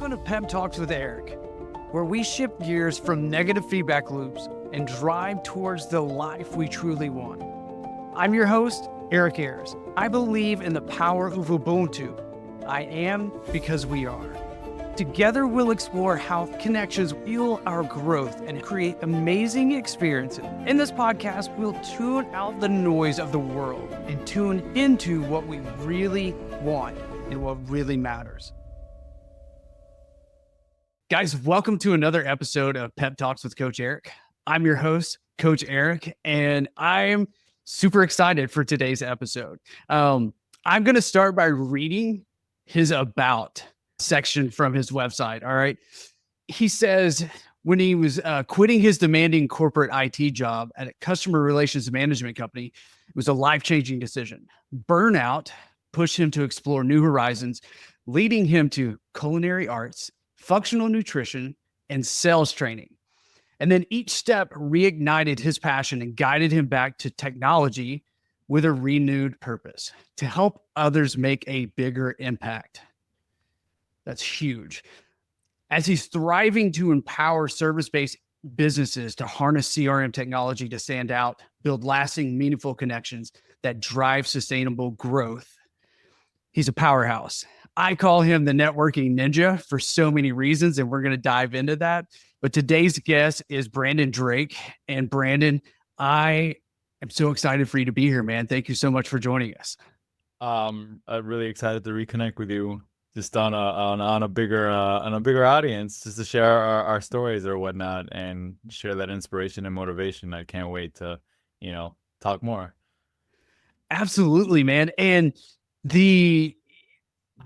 Welcome to PepTalks with Eric, where we shift gears from negative feedback loops and drive towards the life we truly want. I'm your host, Eric Ayers. I believe in the power of Ubuntu. I am because we are. Together, we'll explore how connections fuel our growth and create amazing experiences. In this podcast, we'll tune out the noise of the world and tune into what we really want and what really matters. Guys, welcome to another episode of Pep Talks with Coach Eric. I'm your host, Coach Eric, and I'm super excited for today's episode. I'm going to start by reading his about section from his website. All right. He says when he was quitting his demanding corporate IT job at a customer relations management company, it was a life-changing decision. Burnout pushed him to explore new horizons, leading him to culinary arts, functional nutrition, and sales training. And then each step reignited his passion and guided him back to technology with a renewed purpose to help others make a bigger impact. That's huge. As he's thriving to empower service-based businesses to harness CRM technology to stand out, build lasting, meaningful connections that drive sustainable growth. He's a powerhouse. I call him the networking ninja for so many reasons, and we're going to dive into that. But today's guest is Brandon Drake. And Brandon, I am so excited for you to be here, man. Thank you so much for joining us. I'm really excited to reconnect with you, just on a bigger audience, just to share our stories or whatnot, and share that inspiration and motivation. I can't wait to, talk more. Absolutely, man. And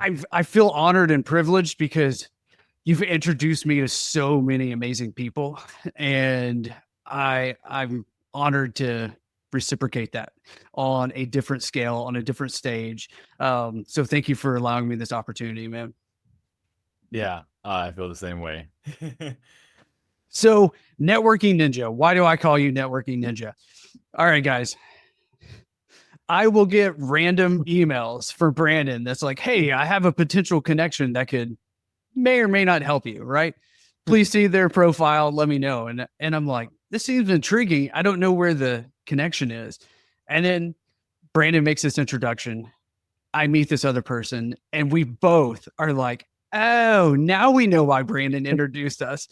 I feel honored and privileged because you've introduced me to so many amazing people, and I'm honored to reciprocate that on a different scale, on a different stage. So thank you for allowing me this opportunity, man. Yeah, I feel the same way. So networking ninja, why do I call you networking ninja? All right, guys. I will get random emails for Brandon that's like, hey, I have a potential connection that may or may not help you, right? Please see their profile. Let me know. And I'm like, this seems intriguing. I don't know where the connection is. And then Brandon makes this introduction. I meet this other person, and we both are like, oh, now we know why Brandon introduced us.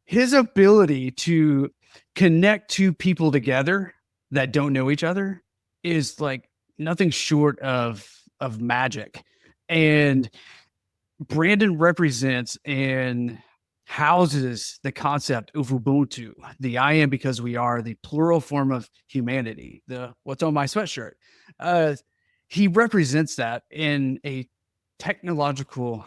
His ability to connect two people together that don't know each other is like nothing short of magic. And Brandon represents and houses the concept of Ubuntu, the I am because we are, the plural form of humanity, the what's on my sweatshirt. He represents that in a technological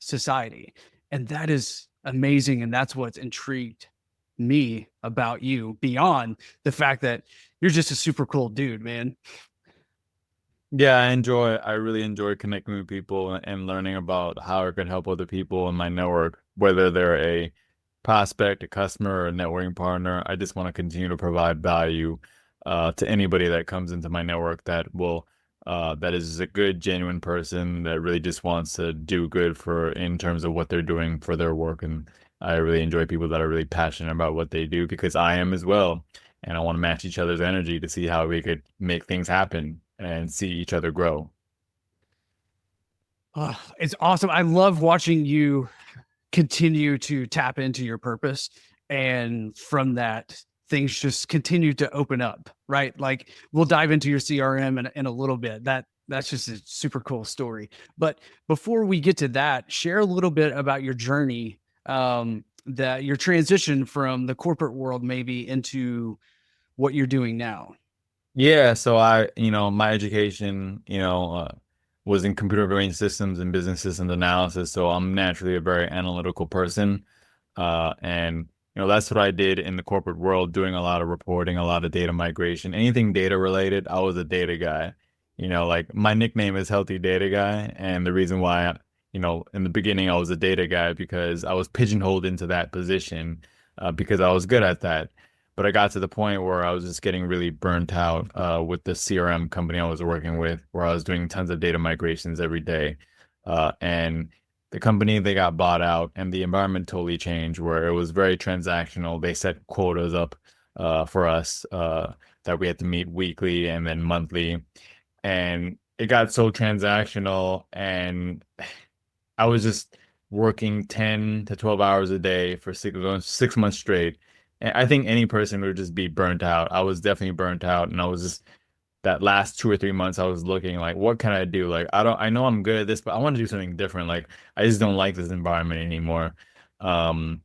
society. And that is amazing. And that's what's intrigued me about you, beyond the fact that you're just a super cool dude, man. Yeah, I really enjoy connecting with people and learning about how I can help other people in my network, whether they're a prospect, a customer, or a networking partner. I just want to continue to provide value to anybody that comes into my network that is a good, genuine person that really just wants to do good in terms of what they're doing for their work. And I really enjoy people that are really passionate about what they do, because I am as well. And I want to match each other's energy to see how we could make things happen and see each other grow. Oh, it's awesome. I love watching you continue to tap into your purpose. And from that, things just continue to open up, right? Like, we'll dive into your CRM in a little bit. That's just a super cool story. But before we get to that, share a little bit about your journey, that your transition from the corporate world maybe into what you're doing now. Yeah, so my education, was in computer information systems and business systems analysis. So I'm naturally a very analytical person. And that's what I did in the corporate world, doing a lot of reporting, a lot of data migration, anything data related. I was a data guy. Like, my nickname is Healthy Data Guy. And the reason why, in the beginning, I was a data guy because I was pigeonholed into that position because I was good at that. But I got to the point where I was just getting really burnt out with the CRM company I was working with, where I was doing tons of data migrations every day. And the company, they got bought out and the environment totally changed where it was very transactional. They set quotas up for us that we had to meet weekly and then monthly. And it got so transactional and I was just working 10 to 12 hours a day for 6 months straight. And I think any person would just be burnt out. I was definitely burnt out and I was just that last 2 or 3 months I was looking like what can I do? Like I know I'm good at this, but I want to do something different. Like I just don't like this environment anymore. Um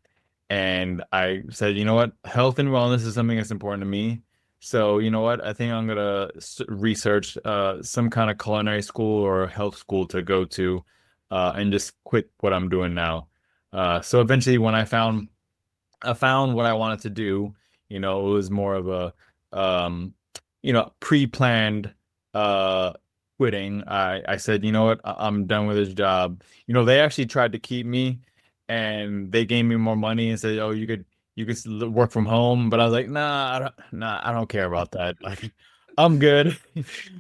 and I said, you know what? Health and wellness is something that's important to me. So, you know what? I think I'm gonna research some kind of culinary school or health school to go to and just quit what I'm doing now. So eventually when I found what I wanted to do. It was more of a pre-planned uh quitting. I said, you know what, I'm done with this job. They actually tried to keep me and they gave me more money and said, oh, you could work from home. But I was like, I don't care about that. Like, I'm good.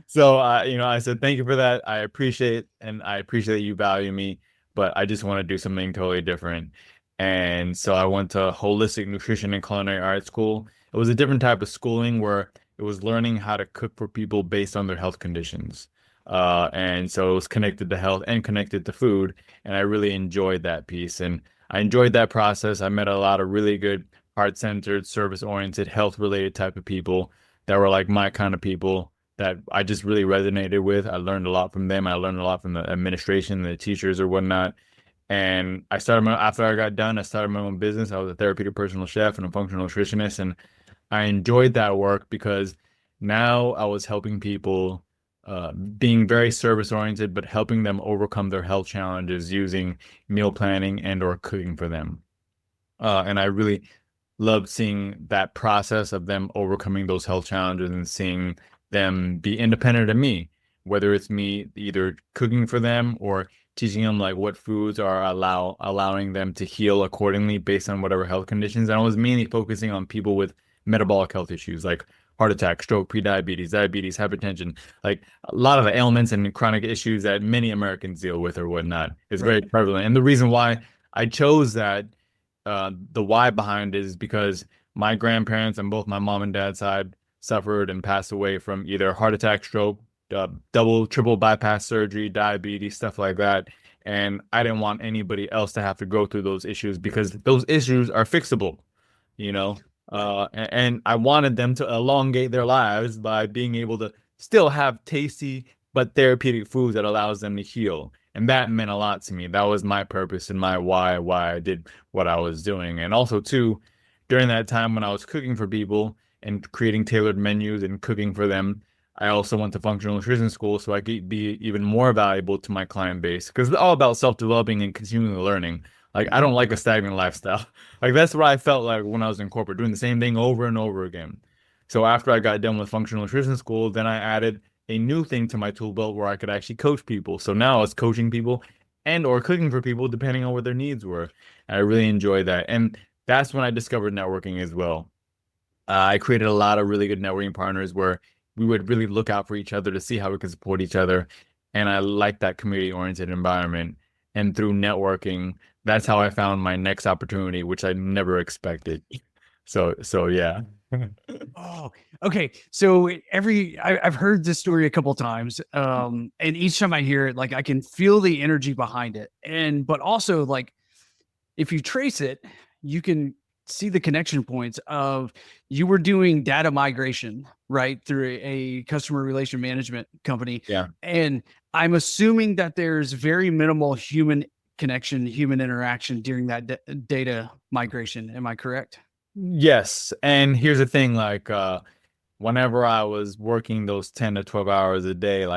So I said, thank you for that. I appreciate and I appreciate that you value me, but I just want to do something totally different. And so I went to holistic nutrition and culinary art school. It was a different type of schooling where it was learning how to cook for people based on their health conditions. And so it was connected to health and connected to food. And I really enjoyed that piece. And I enjoyed that process. I met a lot of really good heart-centered, service-oriented, health-related type of people that were like my kind of people that I just really resonated with. I learned a lot from them. I learned a lot from the administration, the teachers or whatnot. And after I got done, I started my own business. I was a therapeutic personal chef and a functional nutritionist. And I enjoyed that work because now I was helping people, being very service oriented, but helping them overcome their health challenges using meal planning and or cooking for them. And I really loved seeing that process of them overcoming those health challenges and seeing them be independent of me, whether it's me either cooking for them or teaching them like what foods are allowing them to heal accordingly based on whatever health conditions. And I was mainly focusing on people with metabolic health issues like heart attack, stroke, prediabetes, diabetes, hypertension, like a lot of the ailments and chronic issues that many Americans deal with or whatnot is very Right. prevalent. And the reason why I chose that, the why behind it is because my grandparents on both my mom and dad's side suffered and passed away from either heart attack, stroke, double, triple bypass surgery, diabetes, stuff like that. And I didn't want anybody else to have to go through those issues because those issues are fixable, you know? And I wanted them to elongate their lives by being able to still have tasty but therapeutic foods that allows them to heal. And that meant a lot to me. That was my purpose and my why I did what I was doing. And also too, during that time when I was cooking for people and creating tailored menus and cooking for them, I also went to functional nutrition school so I could be even more valuable to my client base because it's all about self-developing and continually learning. Like I don't like a stagnant lifestyle. Like that's what I felt like when I was in corporate, doing the same thing over and over again. So after I got done with functional nutrition school, then I added a new thing to my tool belt where I could actually coach people. So now I was coaching people and or cooking for people depending on what their needs were. And I really enjoyed that. And that's when I discovered networking as well. I created a lot of really good networking partners where we would really look out for each other to see how we could support each other. And I like that community oriented environment. And through networking, that's how I found my next opportunity, which I never expected. So yeah. Oh, okay. So I've heard this story a couple times. And each time I hear it, like I can feel the energy behind it. But also like if you trace it, you can see the connection points of you were doing data migration, right, through a customer relation management company. Yeah. And I'm assuming that there's very minimal human connection, human interaction during that data migration. Am I correct? Yes. And here's the thing, like whenever I was working those 10 to 12 hours a day,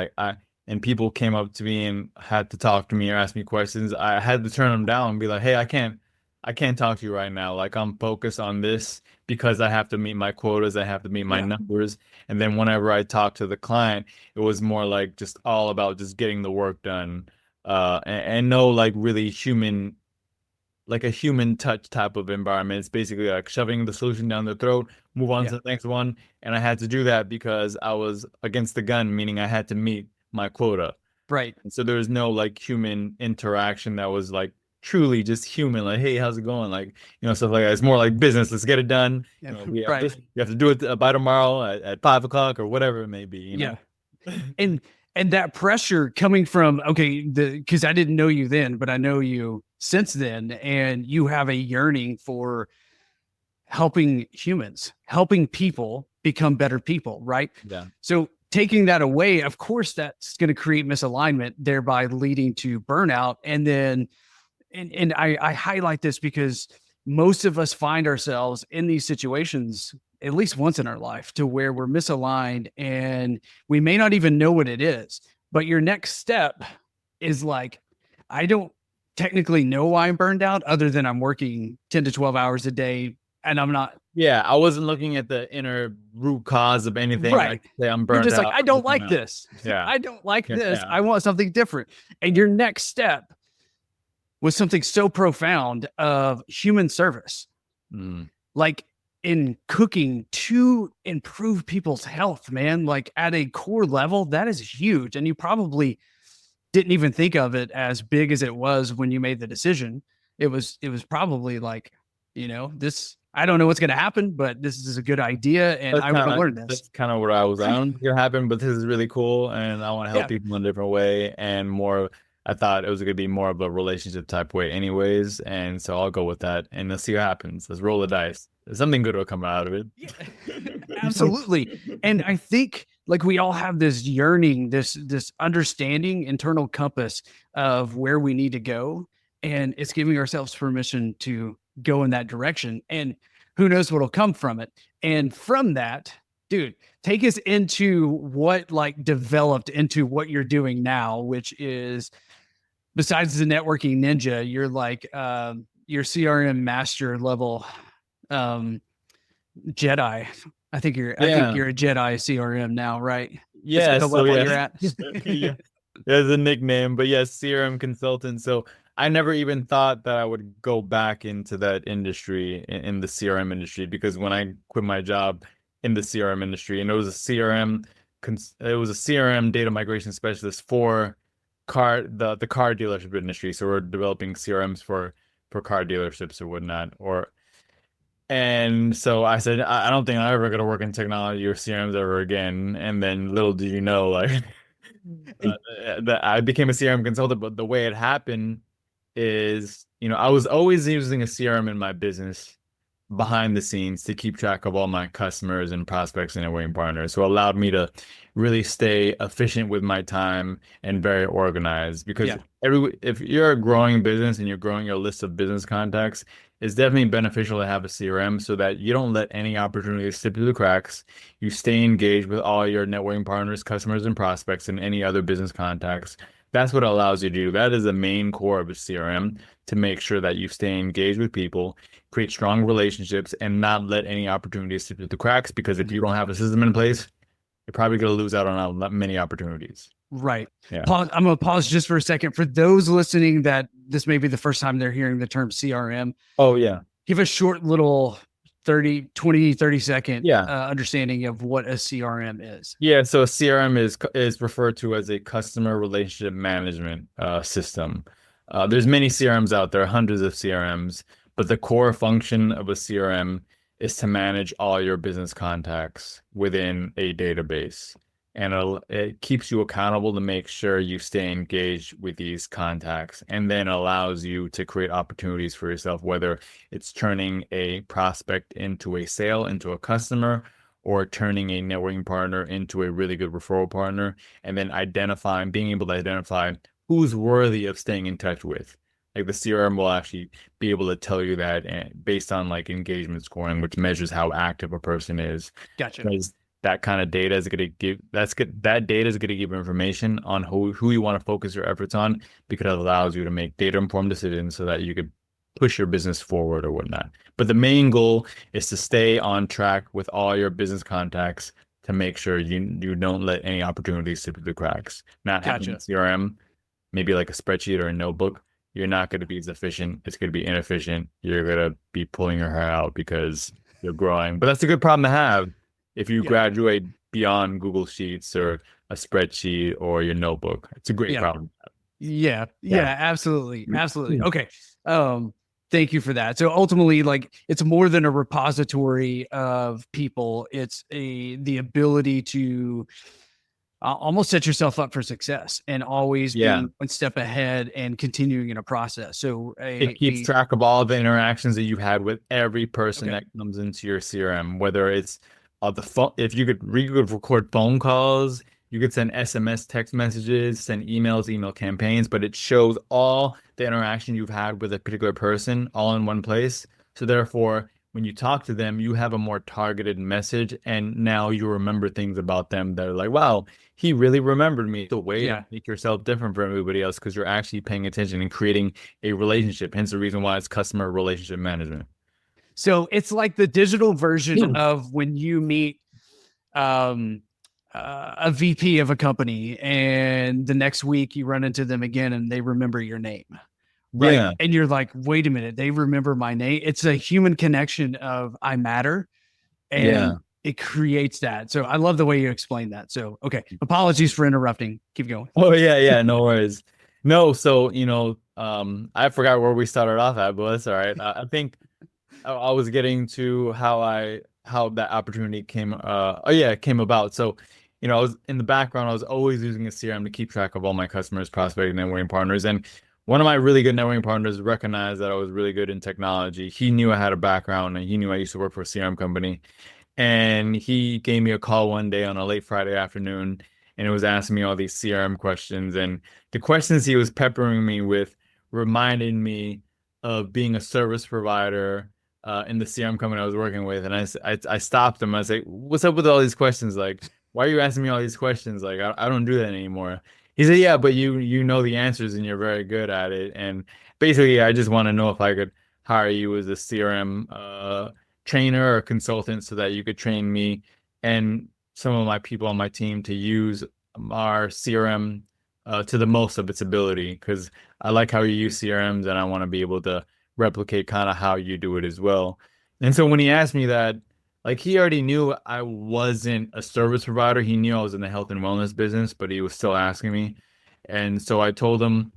and people came up to me and had to talk to me or ask me questions, I had to turn them down and be like, "Hey, I can't talk to you right now. Like I'm focused on this because I have to meet my quotas, I have to meet my Yeah. numbers." And then whenever I talked to the client, it was more like just all about just getting the work done. And no like really human like a human touch type of environment. It's basically like shoving the solution down their throat, move on Yeah. to the next one. And I had to do that because I was against the gun, meaning I had to meet my quota. Right. And so there was no like human interaction that was like truly just human, like, hey, how's it going? Like, stuff like that. It's more like business. Let's get it done. Yeah. We have Right. this, you have to do it by tomorrow at 5 o'clock or whatever it may be, Yeah. And that pressure coming from, okay, because I didn't know you then, but I know you since then, and you have a yearning for helping humans, helping people become better people, right? Yeah. So taking that away, of course, that's going to create misalignment, thereby leading to burnout. And then, and I highlight this because most of us find ourselves in these situations at least once in our life to where we're misaligned and we may not even know what it is. But your next step is like, I don't technically know why I'm burned out other than I'm working 10 to 12 hours a day and I'm not. Yeah, I wasn't looking at the inner root cause of anything. Right. Like, say I'm You're burnt just out. like, I don't I'm like out. this. Yeah. I don't like this. Yeah. I want something different. And your next step was something so profound of human service, like in cooking to improve people's health, man. Like at a core level, that is huge. And you probably didn't even think of it as big as it was when you made the decision. It was probably like, this, I don't know what's going to happen, but this is a good idea. And I want to learn this. That's kind of what I was. I don't think it'll happen, but this is really cool. And I want to help people in a different way and more. I thought it was going to be more of a relationship type way anyways. And so I'll go with that and let's see what happens. Let's roll the dice. Something good will come out of it. Yeah, absolutely. And I think like we all have this yearning, this understanding, internal compass of where we need to go. And it's giving ourselves permission to go in that direction. And who knows what'll come from it. And from that, dude, take us into what like developed into what you're doing now, which is besides the networking ninja, you're like your CRM master level Jedi. I think you're a Jedi CRM now, right? Yeah, the level you're at. Yeah. There's a nickname, but yes, CRM consultant. So I never even thought that I would go back into that industry in the CRM industry, because when I quit my job in the CRM industry, and it was a CRM data migration specialist for the car dealership industry. So we're developing CRMs for car dealerships or whatnot. And so I said, I don't think I'm ever going to work in technology or CRMs ever again. And then little did you know, like that I became a CRM consultant. But the way it happened is, I was always using a CRM in my business behind the scenes to keep track of all my customers and prospects and networking partners. So it allowed me to really stay efficient with my time and very organized, because if you're a growing business and you're growing your list of business contacts, it's definitely beneficial to have a CRM so that you don't let any opportunities slip through the cracks. You stay engaged with all your networking partners, customers, and prospects and any other business contacts. That's what it allows you to do. That is the main core of a CRM, to make sure that you stay engaged with people, create strong relationships, and not let any opportunities slip through the cracks. Because if you don't have a system in place, you're probably going to lose out on many opportunities. Right. Yeah. I'm going to pause just for a second. For those listening that this may be the first time they're hearing the term CRM. Oh, yeah. Give a short little 30 second understanding of what a CRM is. Yeah. So a CRM is referred to as a customer relationship management system. There's many CRMs out there, hundreds of CRMs, but the core function of a CRM is to manage all your business contacts within a database. And it keeps you accountable to make sure you stay engaged with these contacts, and then allows you to create opportunities for yourself, whether it's turning a prospect into a sale, into a customer, or turning a networking partner into a really good referral partner, and then being able to identify who's worthy of staying in touch with. Like the CRM will actually be able to tell you that based on like engagement scoring, which measures how active a person is. Gotcha. Because that kind of data is going to give that data is going to give information on who you want to focus your efforts on, because it allows you to make data informed decisions so that you could push your business forward or whatnot. But the main goal is to stay on track with all your business contacts to make sure you don't let any opportunities slip through the cracks. Not having a CRM, maybe like a spreadsheet or a notebook, you're not going to be as efficient. It's going to be inefficient. You're going to be pulling your hair out because you're growing. But that's a good problem to have if you graduate beyond Google Sheets or a spreadsheet or your notebook. It's a great Yeah. problem. Yeah. Yeah. Yeah. Absolutely. Absolutely. Mm. Okay. Thank you for that. So ultimately, like, it's more than a repository of people. It's the ability to almost set yourself up for success and always Yeah. being one step ahead and continuing in a process. So It keeps track of all the interactions that you've had with every person okay. that comes into your CRM, whether it's the phone, if you could record phone calls, you could send SMS text messages, send emails, email campaigns, but it shows all the interaction you've had with a particular person all in one place. So therefore, when you talk to them, you have a more targeted message, and now you remember things about them that are like, wow, he really remembered me. The way to Yeah. make yourself different from everybody else because you're actually paying attention and creating a relationship. Hence the reason why it's customer relationship management. So it's like the digital version Hmm. of when you meet um, a VP of a company, and the next week you run into them again and they remember your name. Right. Yeah. And you're like, wait a minute, they remember my name. It's a human connection of I matter, Yeah. and it creates that. So I love the way you explain that. So, okay. Apologies for interrupting. Keep going. Oh yeah, yeah, no worries. No, so I forgot where we started off at, but that's all right. I think I was getting to how that opportunity came about. So, I was in the background, I was always using a CRM to keep track of all my customers, prospects, networking partners. And one of my really good networking partners recognized that I was really good in technology. He knew I had a background and he knew I used to work for a CRM company. And he gave me a call one day on a late Friday afternoon and it was asking me all these CRM questions. And the questions he was peppering me with reminded me of being a service provider in the CRM company I was working with. And I stopped him. I was like, what's up with all these questions? Like, why are you asking me all these questions? Like, I don't do that anymore. He said, yeah, but you know the answers and you're very good at it. And basically, I just want to know if I could hire you as a CRM trainer or consultant so that you could train me and some of my people on my team to use our CRM to the most of its ability because I like how you use CRMs and I want to be able to replicate kind of how you do it as well. And so when he asked me that, like he already knew I wasn't a service provider. He knew I was in the health and wellness business, but he was still asking me. And so I told him,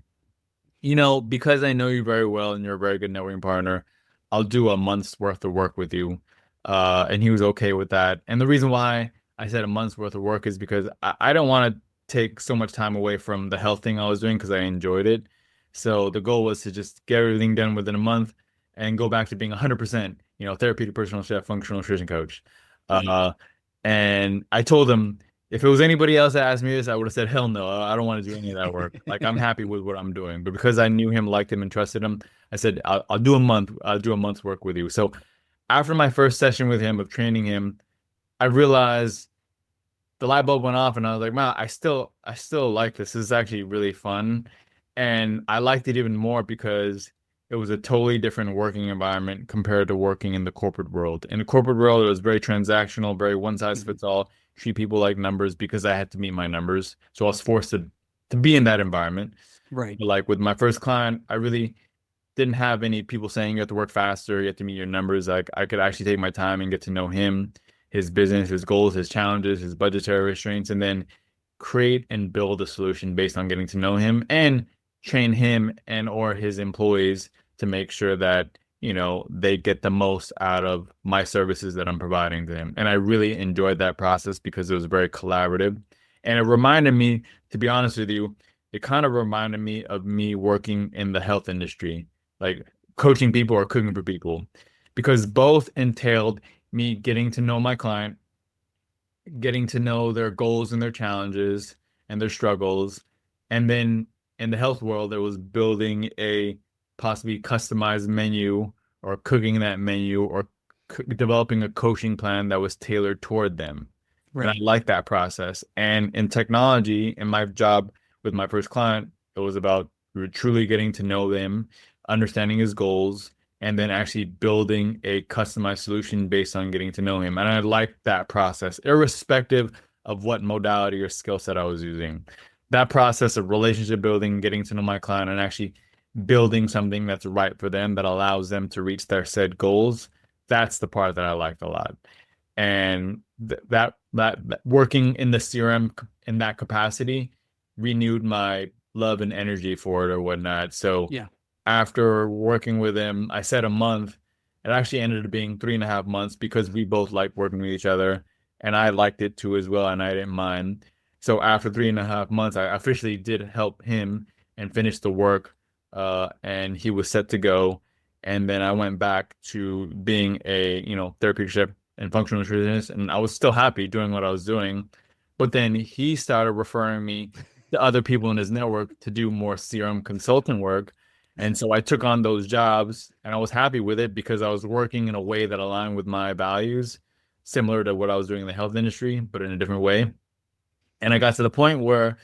because I know you very well and you're a very good networking partner, I'll do a month's worth of work with you. And he was okay with that. And the reason why I said a month's worth of work is because I don't want to take so much time away from the health thing I was doing because I enjoyed it. So the goal was to just get everything done within a month and go back to being 100%, therapeutic personal chef, functional nutrition coach. Uh, and I told him, if it was anybody else that asked me this, I would have said, hell no, I don't want to do any of that work. Like, I'm happy with what I'm doing. But because I knew him, liked him, and trusted him, I said, I'll do a month. I'll do a month's work with you. So after my first session with him of training him, I realized the light bulb went off and I was like, wow, I still like this. This is actually really fun. And I liked it even more because it was a totally different working environment compared to working in the corporate world. In the corporate world, it was very transactional, very one size fits all, treat people like numbers because I had to meet my numbers. So I was forced to be in that environment. Right. But like with my first client, I really didn't have any people saying you have to work faster, you have to meet your numbers. Like I could actually take my time and get to know him, his business, his goals, his challenges, his budgetary restraints, and then create and build a solution based on getting to know him and train him and or his employees to make sure that they get the most out of my services that I'm providing to them. And I really enjoyed that process because it was very collaborative. And it reminded me, to be honest with you, it kind of reminded me of me working in the health industry, like coaching people or cooking for people, because both entailed me getting to know my client, getting to know their goals and their challenges and their struggles. And then in the health world, it was building a possibly customized menu or cooking that menu or developing a coaching plan that was tailored toward them. And I Right. like that process. And in technology, in my job with my first client, it was about truly getting to know them, understanding his goals, and then actually building a customized solution based on getting to know him. And I like that process, irrespective of what modality or skill set I was using. That process of relationship building, getting to know my client, and actually building something that's right for them that allows them to reach their said goals, that's the part that I liked a lot. And that that working in the CRM in that capacity renewed my love and energy for it or whatnot. So Yeah. after working with him, I said a month. It actually ended up being 3.5 months because we both liked working with each other, and I liked it too as well, and I didn't mind. So after 3.5 months, I officially did help him and finish the work, and he was set to go. And then I went back to being a, therapeutic chef and functional nutritionist, and I was still happy doing what I was doing. But then he started referring me to other people in his network to do more CRM consulting work. And so I took on those jobs and I was happy with it because I was working in a way that aligned with my values, similar to what I was doing in the health industry, but in a different way. And I got to the point where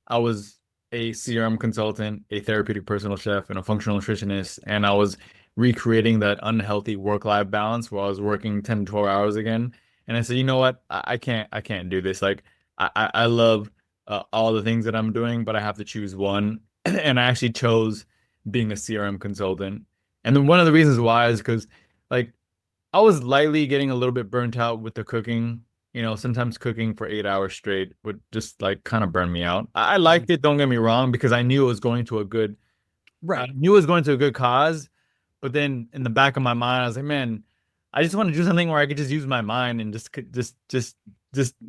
I was a CRM consultant, a therapeutic personal chef, and a functional nutritionist. And I was recreating that unhealthy work-life balance where I was working 10 to 12 hours again. And I said, you know what? I can't do this. Like I love all the things that I'm doing, but I have to choose one. And I actually chose being a CRM consultant. And then one of the reasons why is because like I was lightly getting a little bit burnt out with the cooking. Sometimes cooking for 8 hours straight would just like kind of burn me out. I liked it, don't get me wrong, because I knew it was going to a good, I Right. knew it was going to a good cause. But then in the back of my mind, I was like, man, I just want to do something where I could just use my mind and just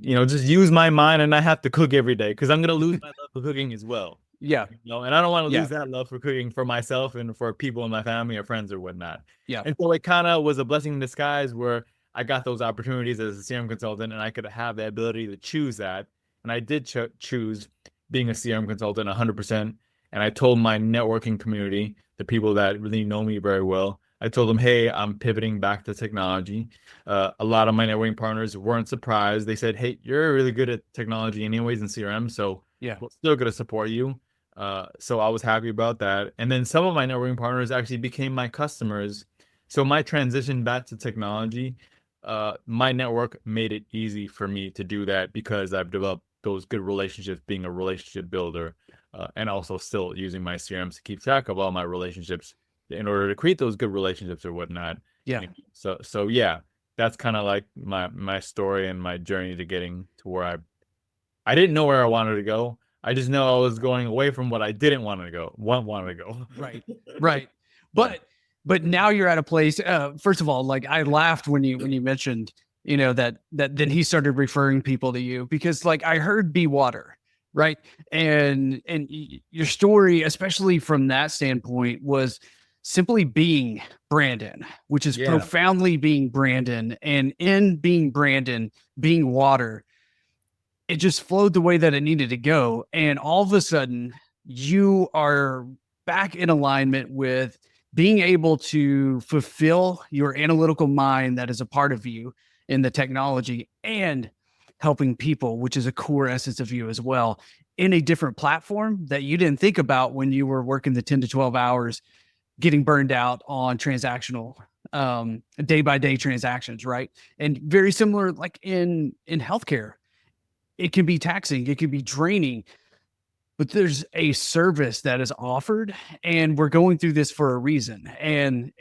use my mind and not have to cook every day because I'm gonna lose my love for cooking as well. Yeah. And I don't want to Yeah. lose that love for cooking for myself and for people in my family or friends or whatnot. Yeah. And so it kind of was a blessing in disguise where I got those opportunities as a CRM consultant and I could have the ability to choose that. And I did choose being a CRM consultant 100%. And I told my networking community, the people that really know me very well, I told them, hey, I'm pivoting back to technology. A lot of my networking partners weren't surprised. They said, hey, you're really good at technology anyways in CRM, so Yeah. we're still going to support you. So I was happy about that. And then some of my networking partners actually became my customers. So my transition back to technology, my network made it easy for me to do that because I've developed those good relationships, being a relationship builder, and also still using my CRMs to keep track of all my relationships in order to create those good relationships or whatnot. Yeah. So yeah, that's kind of like my story and my journey to getting to where I didn't know where I wanted to go. I just know I was going away from what I didn't want to go. Right. Right. Yeah. But now you're at a place, first of all, like I laughed when you mentioned, that then he started referring people to you because like I heard be water, right? And your story, especially from that standpoint, was simply being Brandon, which is Yeah. profoundly being Brandon. And in being Brandon, being water, it just flowed the way that it needed to go. And all of a sudden, you are back in alignment with being able to fulfill your analytical mind that is a part of you in the technology and helping people, which is a core essence of you as well, in a different platform that you didn't think about when you were working the 10 to 12 hours, getting burned out on transactional day by day transactions, right? And very similar like in healthcare, it can be taxing, it can be draining, but there's a service that is offered and we're going through this for a reason. And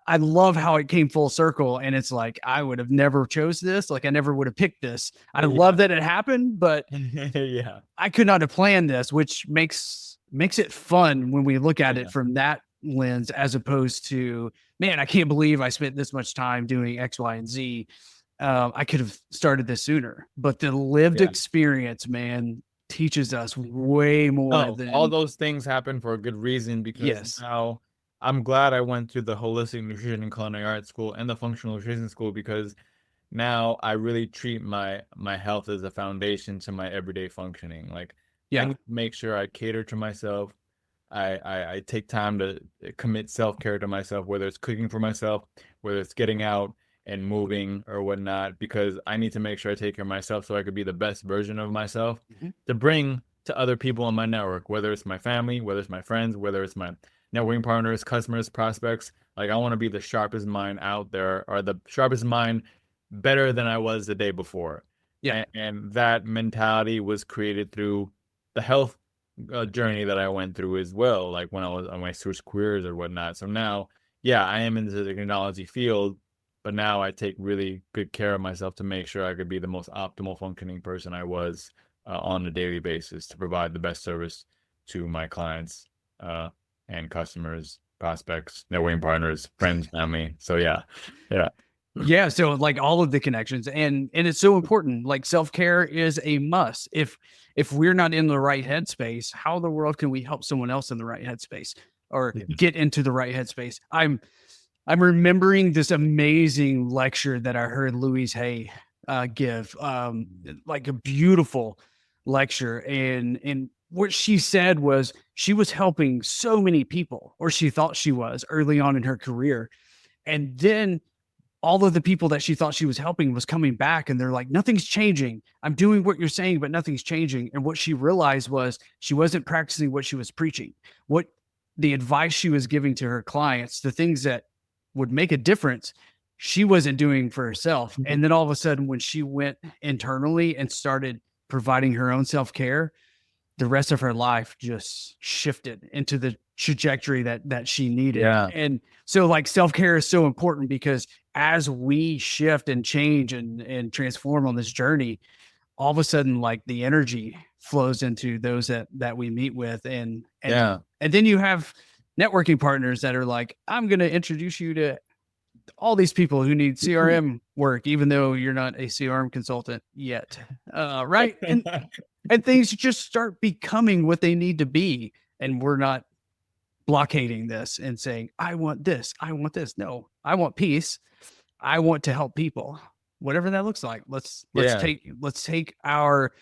I love how it came full circle. And it's like, I would have never chose this. Like I never would have picked this. I love that it happened, but Yeah. I could not have planned this, which makes it fun when we look at it Yeah. from that lens, as opposed to, man, I can't believe I spent this much time doing X, Y, and Z. I could have started this sooner, but the lived Yeah. experience, man, teaches us way more No, all than those things happen for a good reason because yes. now I'm glad I went to the holistic nutrition and culinary arts school and the functional nutrition school because now I really treat my health as a foundation to my everyday functioning. Like I Yeah. need to make sure I cater to myself. I take time to commit self-care to myself, whether it's cooking for myself, whether it's getting out and moving or whatnot, because I need to make sure I take care of myself so I could be the best version of myself Mhm. to bring to other people in my network, whether it's my family, whether it's my friends, whether it's my networking partners, customers, prospects. Like I want to be the sharpest mind out there or the sharpest mind better than I was the day before. Yeah. And that mentality was created through the health journey that I went through as well, like when I was on my switch careers or whatnot. So now, yeah, I am into the technology field, but now I take really good care of myself to make sure I could be the most optimal functioning person I was on a daily basis to provide the best service to my clients and customers, prospects, networking partners, friends, family. So yeah. Yeah, so like all of the connections, and it's so important. Like self-care is a must. If we're not in the right headspace, how in the world can we help someone else in the right headspace or Yeah. get into the right headspace? I'm remembering this amazing lecture that I heard Louise Hay give, like a beautiful lecture, and what she said was she was helping so many people, or she thought she was early on in her career, and then all of the people that she thought she was helping was coming back and they're like, nothing's changing. I'm doing what you're saying, but nothing's changing. And what she realized was she wasn't practicing what she was preaching. What the advice she was giving to her clients, the things that would make a difference, she wasn't doing for herself. And then all of a sudden, when she went internally and started providing her own self-care, the rest of her life just shifted into the trajectory that she needed. Yeah. And so like self-care is so important because as we shift and change and transform on this journey, all of a sudden like the energy flows into those that we meet with. And then you have networking partners that are like, I'm going to introduce you to all these people who need CRM work, even though you're not a CRM consultant yet. Right. And things just start becoming what they need to be. And we're not blockading this and saying, I want this. I want this. No, I want peace. I want to help people, whatever that looks like. Let's take our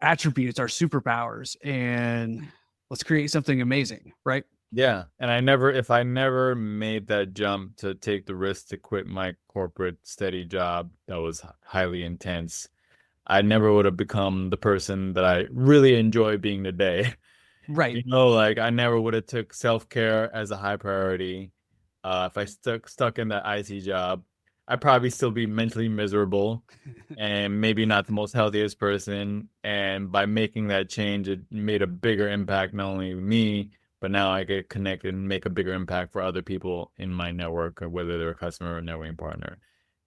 attributes, our superpowers, and let's create something amazing. Right. Yeah. And if I never made that jump to take the risk to quit my corporate steady job that was highly intense, I never would have become the person that I really enjoy being today. Right. Like I never would have took self-care as a high priority. If I stuck in that IT job, I'd probably still be mentally miserable and maybe not the most healthiest person. And by making that change, it made a bigger impact, not only me, but now I get connected and make a bigger impact for other people in my network, or whether they're a customer or networking partner.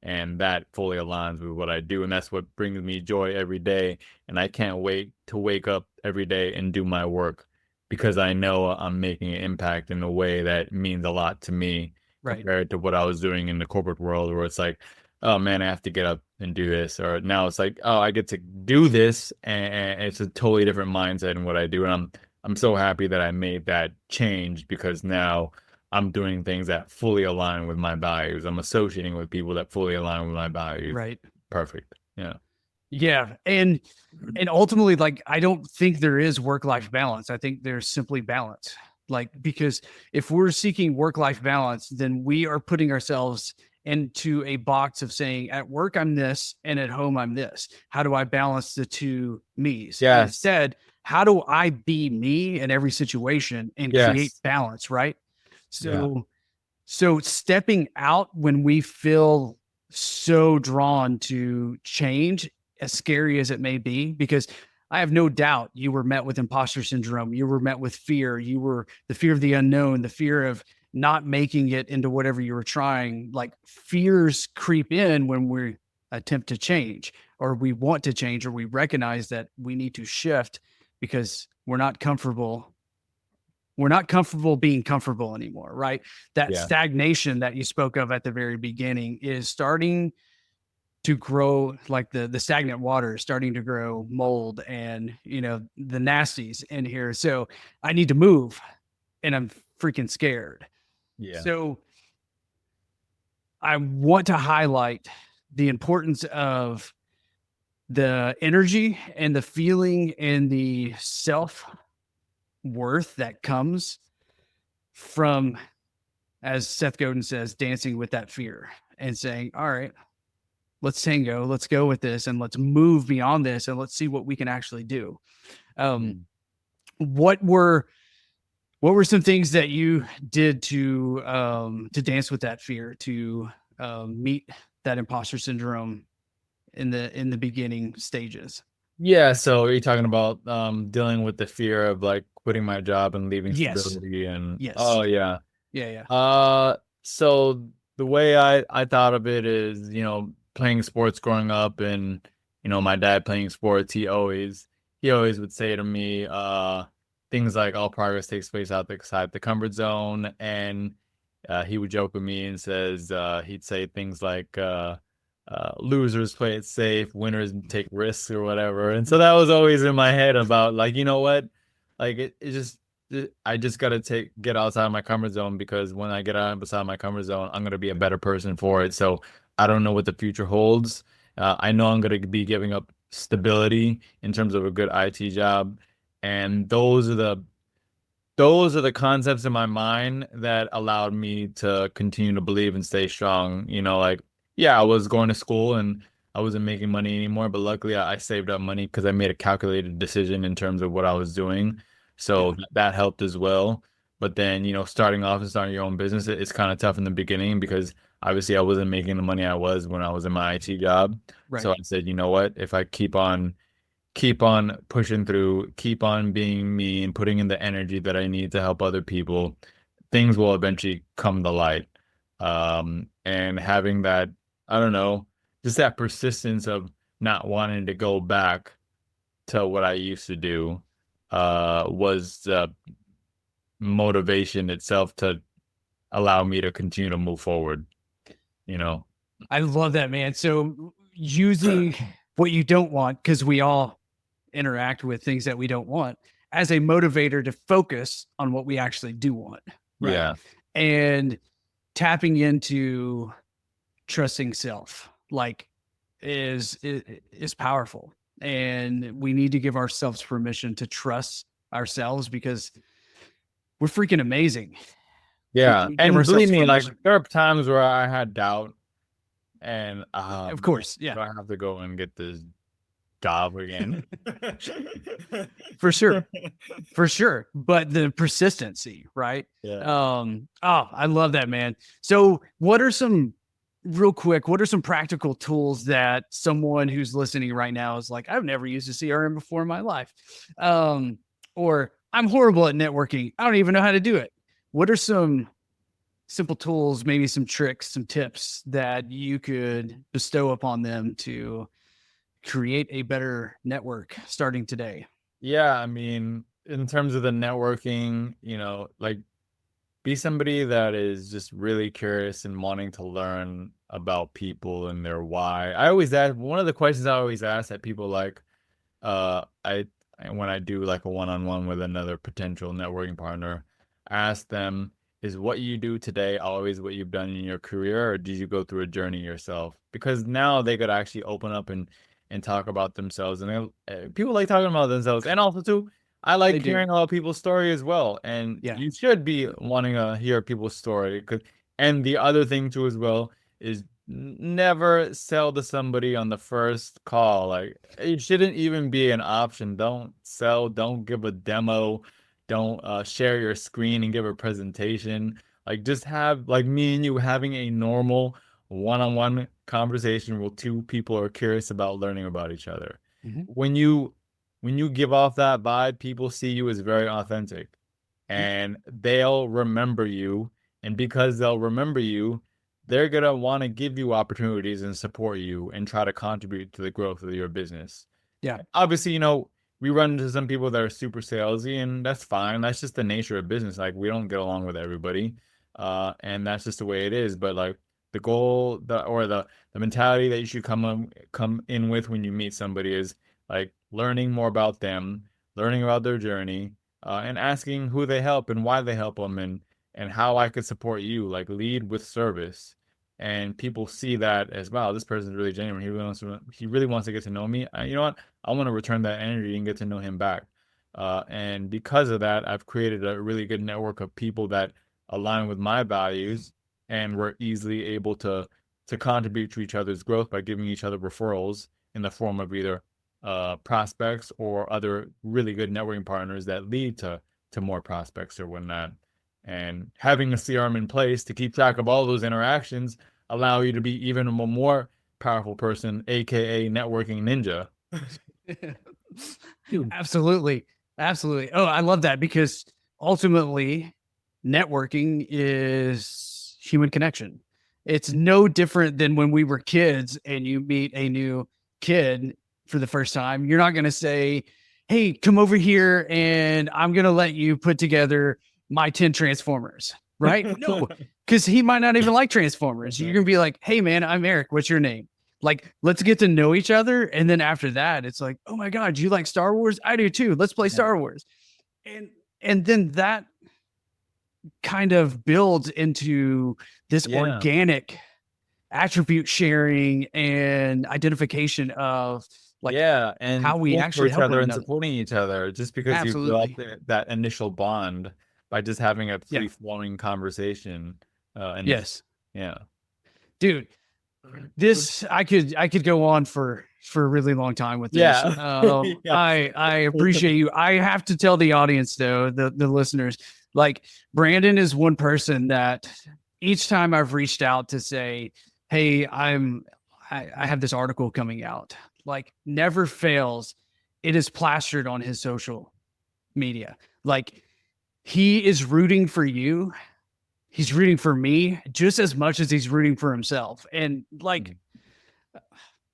And that fully aligns with what I do. And that's what brings me joy every day. And I can't wait to wake up every day and do my work because I know I'm making an impact in a way that means a lot to me, Right. compared to what I was doing in the corporate world, where it's like, oh man, I have to get up and do this. Or now it's like, oh, I get to do this. And it's a totally different mindset in what I do. And I'm so happy that I made that change, because now I'm doing things that fully align with my values. I'm associating with people that fully align with my values. Right. Perfect. Yeah. Yeah. And ultimately, like, I don't think there is work-life balance. I think there's simply balance. Like, because if we're seeking work-life balance, then we are putting ourselves into a box of saying, at work, I'm this, and at home, I'm this. How do I balance the two me's? Yes. Instead, how do I be me in every situation and create balance? Right. So stepping out when we feel so drawn to change, as scary as it may be, because I have no doubt you were met with imposter syndrome. You were met with fear. You were the fear of the unknown, the fear of not making it into whatever you were trying. Like, fears creep in when we attempt to change, or we want to change, or we recognize that we need to shift because we're not comfortable. We're not comfortable being comfortable anymore, right? That stagnation that you spoke of at the very beginning is starting to grow, like the stagnant water is starting to grow mold and, the nasties in here. So I need to move, and I'm freaking scared. Yeah. So I want to highlight the importance of the energy and the feeling and the self-worth that comes from, as Seth Godin says, dancing with that fear and saying, all right, let's tango, let's go with this, and let's move beyond this, and let's see what we can actually do. What were some things that you did to dance with that fear, to meet that imposter syndrome in the beginning stages? Yeah. So are you talking about dealing with the fear of like quitting my job and leaving stability? And Yes. oh yeah. Yeah. So the way I thought of it is, playing sports growing up and, my dad playing sports, he always would say to me, things like all progress takes place outside the comfort zone. And he would joke with me and he'd say things like, losers play it safe, winners take risks or whatever. And so that was always in my head about like, you know what? Like I just got to get outside my comfort zone, because when I get outside my comfort zone, I'm going to be a better person for it. So I don't know what the future holds. I know I'm going to be giving up stability in terms of a good IT job. And those are the concepts in my mind that allowed me to continue to believe and stay strong. Like, yeah, I was going to school and I wasn't making money anymore, but luckily I saved up money because I made a calculated decision in terms of what I was doing. So that helped as well. But then, starting off and starting your own business, it's kind of tough in the beginning because obviously I wasn't making the money I was when I was in my IT job. Right. So I said, you know what, if I keep on pushing through, keep on being me and putting in the energy that I need to help other people, things will eventually come to light. And having that, I don't know, just that persistence of not wanting to go back to what I used to do, was the motivation itself to allow me to continue to move forward, I love that, man. So using what you don't want, because we all interact with things that we don't want, as a motivator to focus on what we actually do want. Right. Yeah. And tapping into trusting self, like, is powerful. And we need to give ourselves permission to trust ourselves, because we're freaking amazing. Yeah. We give And ourselves believe me, like permission. there are times where I had doubt and Of course. do Yeah, I have to go and get this job again? for sure. For sure. But the persistency, right? Yeah. Oh, I love that, man. So what are some practical tools that someone who's listening right now is like, I've never used a CRM before in my life? Or I'm horrible at networking, I don't even know how to do it. What are some simple tools, maybe some tricks, some tips that you could bestow upon them to create a better network starting today? Yeah, I mean, in terms of the networking, like be somebody that is just really curious and wanting to learn about people and their why. I always ask, one of the questions I always ask that people like, I when I do like a one-on-one with another potential networking partner, I ask them, is what you do today always what you've done in your career, or did you go through a journey yourself? Because now they could actually open up and talk about themselves, and people like talking about themselves, and also too, I They like do. hearing about people's story as well. And Yeah. you should be wanting to hear people's story. And the other thing too as well is never sell to somebody on the first call. Like, it shouldn't even be an option. Don't sell, don't give a demo, don't share your screen and give a presentation. Like, just have like me and you having a normal one-on-one conversation where two people are curious about learning about each other. Mhm. When you give off that vibe, people see you as very authentic, and they'll remember you. And because they'll remember you, they're going to want to give you opportunities and support you and try to contribute to the growth of your business. Yeah. Obviously, we run into some people that are super salesy, and that's fine. That's just the nature of business. Like, we don't get along with everybody. And that's just the way it is. But like the goal, the mentality that you should come in with when you meet somebody is like learning more about them, learning about their journey, and asking who they help and why they help them, and how I could support you. Like, lead with service. And people see that as, wow, this person's really genuine. He really wants to get to know me. You know what? I want to return that energy and get to know him back. And because of that, I've created a really good network of people that align with my values, and we're easily able to contribute to each other's growth by giving each other referrals in the form of either prospects or other really good networking partners that lead to more prospects or whatnot. And having a CRM in place to keep track of all those interactions allow you to be even a more powerful person, aka networking ninja. Absolutely. Absolutely. Oh, I love that, because ultimately networking is human connection. It's no different than when we were kids and you meet a new kid for the first time. You're not going to say, hey, come over here and I'm going to let you put together my 10 Transformers, right? No, because he might not even like Transformers. You're going to be like, hey, man, I'm Eric. What's your name? Like, let's get to know each other. And then after that, it's like, oh my God, you like Star Wars? I do too. Let's play Star Wars. And then that kind of builds into this organic attribute sharing and identification of like and how we actually each help other one and another. supporting each other, just because you built that initial bond by just having a free-flowing conversation. Yes. Yeah. Dude, this I could go on for a really long time with this. I appreciate you. I have to tell the audience though, the listeners, like Brandon is one person that each time I've reached out to say, hey, I have this article coming out, like never fails. It is plastered on his social media. Like he is rooting for you. He's rooting for me just as much as he's rooting for himself. And like,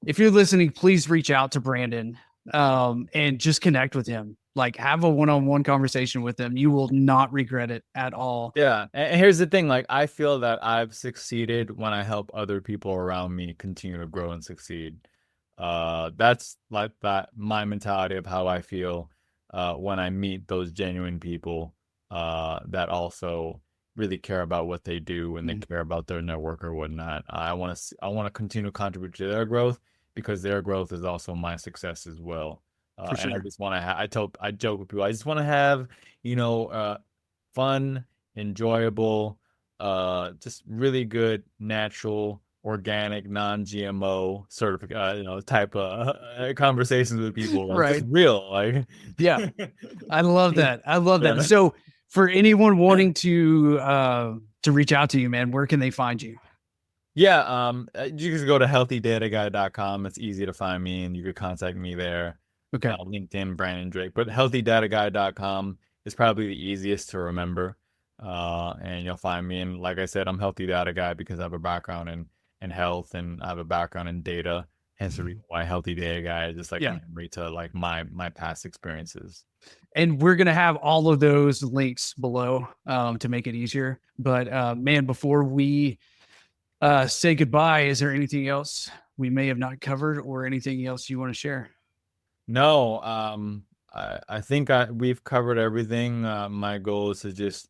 if you're listening, please reach out to Brandon and just connect with him. Like have a one-on-one conversation with him. You will not regret it at all. Yeah. And here's the thing, like I feel that I've succeeded when I help other people around me continue to grow and succeed. That's like my mentality of how I feel when I meet those genuine people that also really care about what they do and they care about their network or whatnot. I want to continue to contribute to their growth, because their growth is also my success as well. For sure. And I just want to I joke with people, I just want to have, fun, enjoyable, just really good, natural, organic, non-GMO type of conversations with people. Like, right. Just real. Like, yeah, I love that. I love that. So for anyone wanting to reach out to you, man, where can they find you? Yeah, you can go to healthydataguy.com. It's easy to find me, and you could contact me there. Okay. LinkedIn, Brandon Drake, but healthydataguy.com is probably the easiest to remember. And you'll find me. And like I said, I'm Healthy Data Guy because I have a background in health, and I have a background in data. Hence the reason why Healthy Data Guy is just like memory to like my past experiences. And we're gonna have all of those links below to make it easier. But man, before we say goodbye, is there anything else we may have not covered or anything else you want to share? No, I think we've covered everything. My goal is to just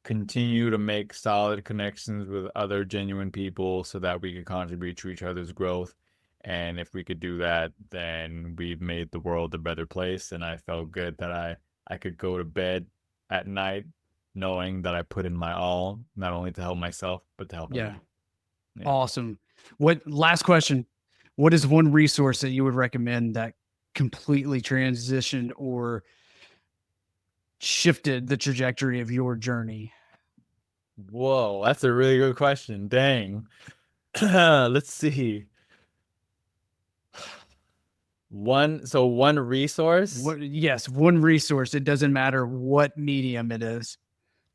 continue to make solid connections with other genuine people so that we can contribute to each other's growth. And if we could do that, then we've made the world a better place. And I felt good that I could go to bed at night knowing that I put in my all, not only to help myself, but to help others. Yeah. Awesome. Last question. What is one resource that you would recommend that completely transitioned or shifted the trajectory of your journey? Whoa, that's a really good question. Dang. Let's see. One resource? Yes, one resource. It doesn't matter what medium it is.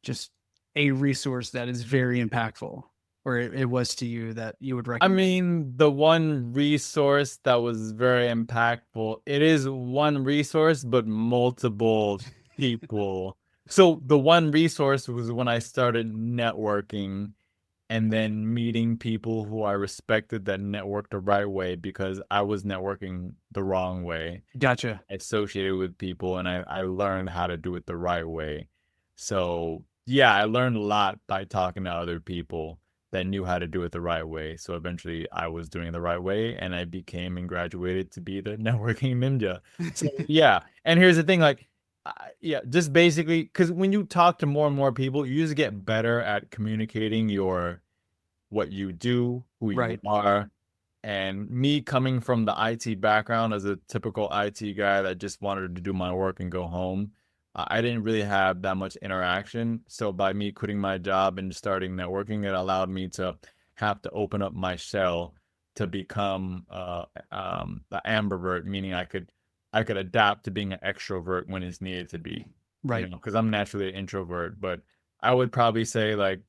Just a resource that is very impactful, or it was to you, that you would recommend. I mean, the one resource that was very impactful, it is one resource, but multiple people. So the one resource was when I started networking and then meeting people who I respected that networked the right way, because I was networking the wrong way. Gotcha. Associated with people, and I learned how to do it the right way. So yeah, I learned a lot by talking to other people that knew how to do it the right way. So eventually I was doing it the right way, and I became and graduated to be the networking ninja. So yeah. And here's the thing, like, just basically, because when you talk to more and more people, you just get better at communicating what you do, who you are. And me coming from the IT background as a typical IT guy that just wanted to do my work and go home, I didn't really have that much interaction. So by me quitting my job and starting networking, it allowed me to have to open up my shell to become the ambivert, meaning I could adapt to being an extrovert when it's needed to be. Right. Because I'm naturally an introvert. But I would probably say, like,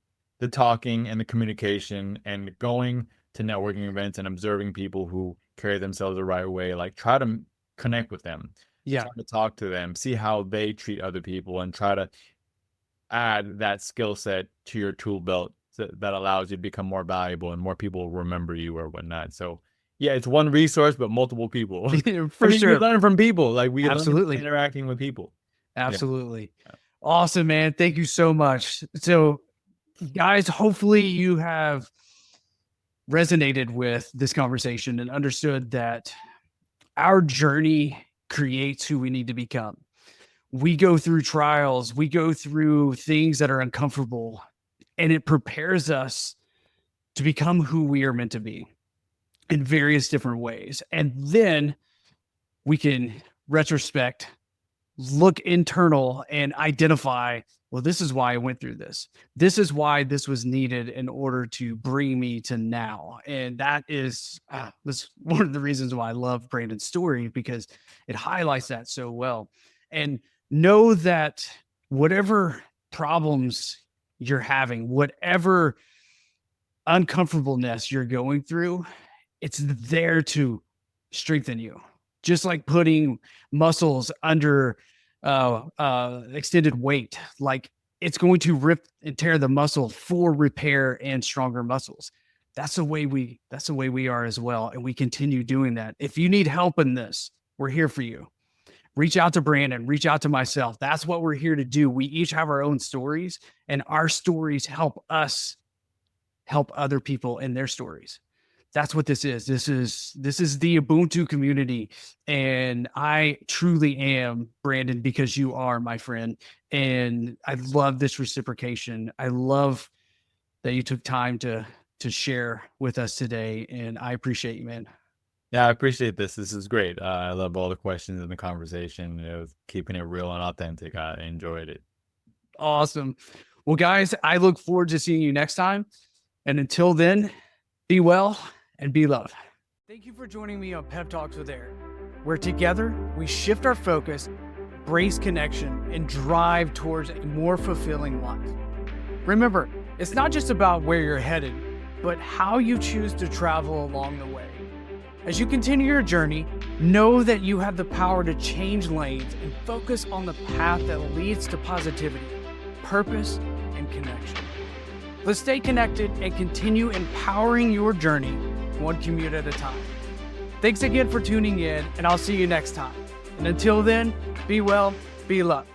the talking and the communication and going to networking events and observing people who carry themselves the right way. Like, try to connect with them, Yeah. try to talk to them, see how they treat other people, and try to add that skill set to your tool belt that allows you to become more valuable and more people remember you or whatnot. So yeah, it's one resource, but multiple people. For sure. We learn from people. Like, we Absolutely. learn interacting with people. Absolutely. Yeah. Awesome, man. Thank you so much. So guys, hopefully you have resonated with this conversation and understood that our journey creates who we need to become. We go through trials, we go through things that are uncomfortable, and it prepares us to become who we are meant to be in various different ways. And then we can retrospect, look internal, and identify, well, this is why I went through this. This is why this was needed in order to bring me to now. And that is that's one of the reasons why I love Brandon's story, because it highlights that so well. And know that whatever problems you're having, whatever uncomfortableness you're going through, it's there to strengthen you. Just like putting muscles under extended weight, like it's going to rip and tear the muscle for repair and stronger muscles. That's the way we are as well. And we continue doing that. If you need help in this, we're here for you. Reach out to Brandon, reach out to myself. That's what we're here to do. We each have our own stories, and our stories help us help other people in their stories. That's what this is. This is the Ubuntu community. And I truly am, Brandon, because you are my friend. And I love this reciprocation. I love that you took time to share with us today. And I appreciate you, man. Yeah, I appreciate this. This is great. I love all the questions in the conversation. It was keeping it real and authentic. I enjoyed it. Awesome. Well, guys, I look forward to seeing you next time. And until then, be well and be loved. Thank you for joining me on Pep Talks with Eric, where together we shift our focus, embrace connection, and drive towards a more fulfilling life. Remember, it's not just about where you're headed, but how you choose to travel along the way. As you continue your journey, know that you have the power to change lanes and focus on the path that leads to positivity, purpose, and connection. Let's stay connected and continue empowering your journey one commute at a time. Thanks again for tuning in, and I'll see you next time. And until then, be well, be loved.